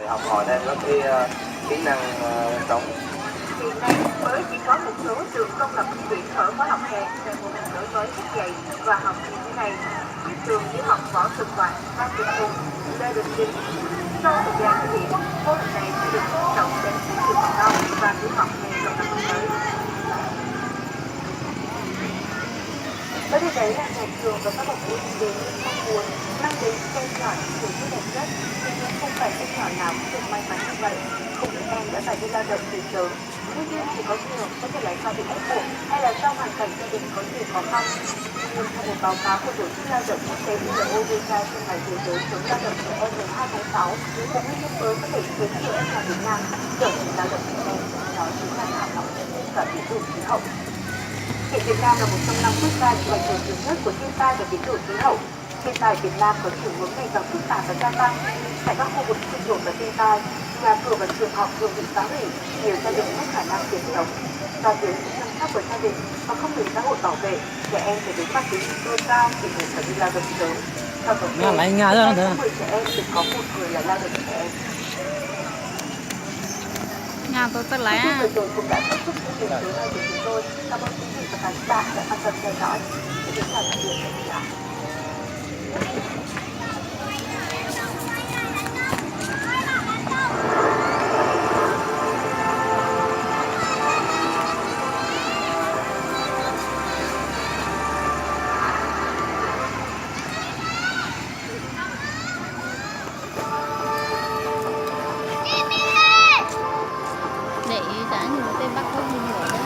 để học hỏi thêm các cái kỹ năng sống. Hiện nay mới chỉ có một số trường công lập tuyển mở khóa học hè về môn đổi mới cách dạy và học như thế này. Như trường tiểu học Võ Thực Ngoạn, Phan Đình Phùng, Lê Đình Chinh. Sau thời gian thực hiện, mô hình này sẽ được nhân rộng đến các trường mầm non và tiểu học ngay trong năm tới. Ở đây đấy là nhà trường và các bậc phụ huynh đều mong muốn mang đến em nhỏ những điều tốt đẹp nhất, nhưng không phải em nhỏ nào cũng được may mắn như vậy. Không ít em đã phải đi lao động từ sớm, nguyên nhân thì có nhiều, có thể là do bị ép buộc hay là do hoàn cảnh gia đình có nhiều khó khăn. Nhưng theo một báo cáo của tổ chức lao động quốc tế ILO đưa ra trong ngày thế giới chống lao động trẻ em ngày 2 tháng 6, một nguyên nhân mới có thể khiến nhiều em nhỏ Việt Nam trở thành lao động trẻ em, đó chính là thảm họa và biến đổi khí hậu. Hiện Việt Nam là một trong 5 quốc gia chịu ảnh hưởng nhiều nhất của thiên tai và biến đổi khí hậu. Thiên tai Việt Nam có chiều hướng ngày càng phức tạp và gia tăng. Tại các khu vực xung đột và thiên tai, nhà cửa và trường học thường bị phá hủy, nhiều gia đình mất khả năng tiền sống. Do thiếu sự chăm sóc của gia đình và không được xã hội bảo vệ, trẻ em phải đối mặt với nguy cơ cao thì buộc phải đi lao động sớm. Theo thống kê, trong 10 trẻ em thì có một người là lao động trẻ em. Nhà tôi tất lại á. Vừa rồi cũng đã kết thúc chương trình tối nay của chúng tôi. Cảm ơn quý vị và các bạn đã quan tâm theo dõi. Xin kính chào tạm biệt và hẹn gặp lại. Để cả nhiều tên bắt không đi nữa đó.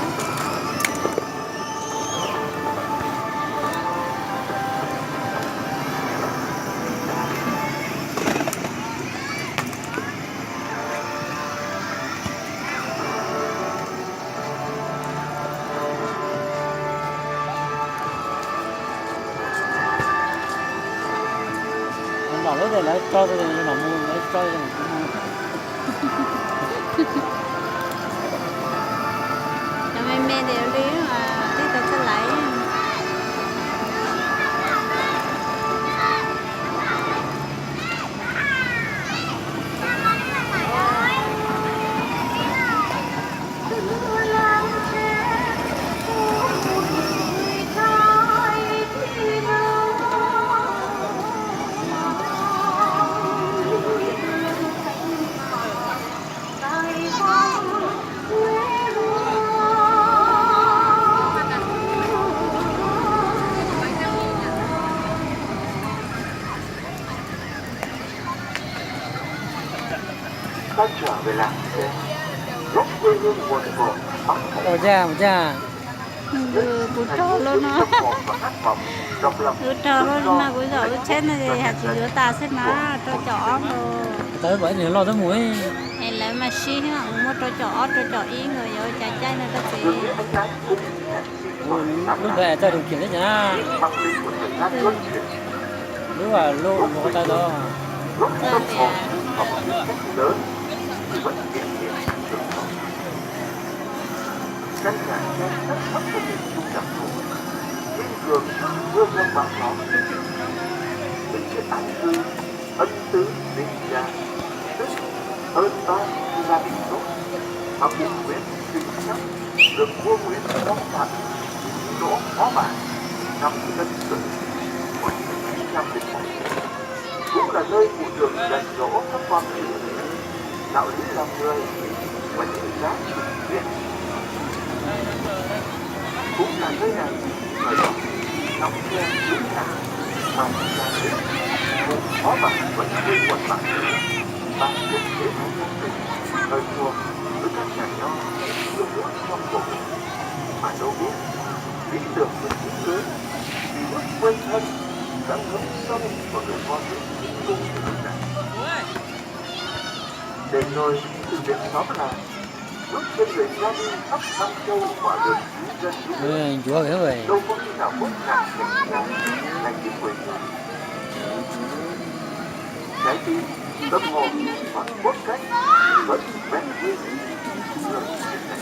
Anh bảo lúc rồi lấy cho tôi nó mua lấy cho tôi Cho mẹ mẹ đều đi mà tí tao sẽ lấy. Ta trở về làng quê, gốc quê hương nguồn cội Bắc Hồ. một cha Bút trò luôn nó. Bút trò luôn mà bây giờ chết này hạt chỉ đứa ta sẽ má cho chó rồi. tới bởi vì lo tới mũi Em lấy mà xí hả, mua cho chó ý người rồi trái trái này ta sẽ. lúc về cho điều khiển đấy nhá lúc là lô một tay đó Giờ thì Căn nhà trên đất thấp của miền Trung đặc thù, kiên cường vươn lên bão gió. Những cái ân tư sinh ra, tức ơn to gia đình tốt, mà bố Nguyễn Vĩnh Chắc được vua Nguyễn phong tặng đỗ phó bản năm Tân Sửu 1901, cũng là nơi cụ trường dạy dỗ các con đạo lý làm người và những giá trị việt, cũng là nơi này thời đó nóng xe đúng là mà gia đình phó bản vẫn quên quần bản và thực tế của công trình thời thuộc với các nhà nho yêu nước trong cuộc mà đâu biết lý tưởng của chính cưới vì ước quên thân đã ngấm sâu vào người con nước cung này. Để rồi từ việc xóm làng bước chân người ra đi khắp năm châu quả đường dân chúa hiểu rồi đâu có khi nào phút ngạc thành ra thành chính quyền trái tim tâm hồn và cốt cách vẫn bén nguyên người này.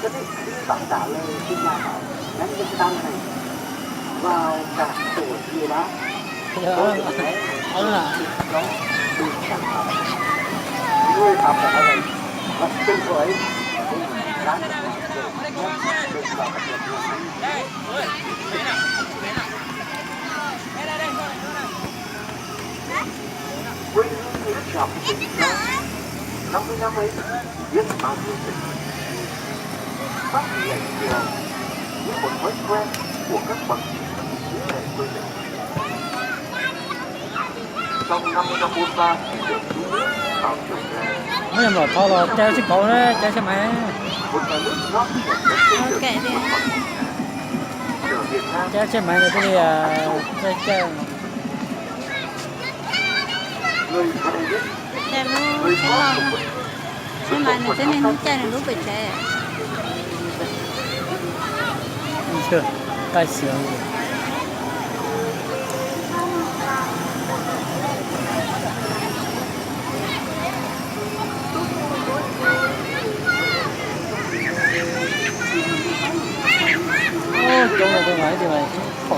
Cho nên bạn trả lời cái nhà bảo đánh dân tan này vào cả tuổi nhiều bác Đó là đó được sản phẩm người tham gia ở đây là từng người cũng đã được làm với những người chồng tình ra 50 năm ấy biết bao nhiêu tình phát hiện giờ những một thói quen của các bậc thế hệ quê mình trong 50 năm bốn ba được chú nước tạo trồng ra mấy em bảo thôi là treo chiếc cổ đấy treo xe máy một nhà nước non trẻ đất xây dựng kệ đi. một mặt ở Việt Nam treo xe máy này cái gì treo người ở đây biết Xe lú người xe có lo một ha. Xe máy này thế nên nó chạy này lúc bị chạy. chưa tay sướng ô chỗ này tôi nói thì mày khổ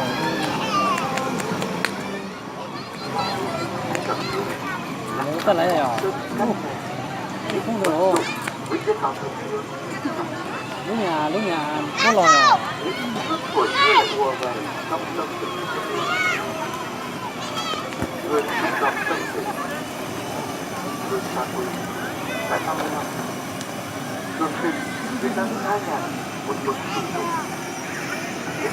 nếu ta lấy này à không được đâu với cái thảo thường xuyên lúc nhà có lòi à những phút tuổi thơ lại ùa về trong tâm tình người xúc động tâm tình người xa quê tại 50 năm thường sinh đến năm 2000 một mực sử dụng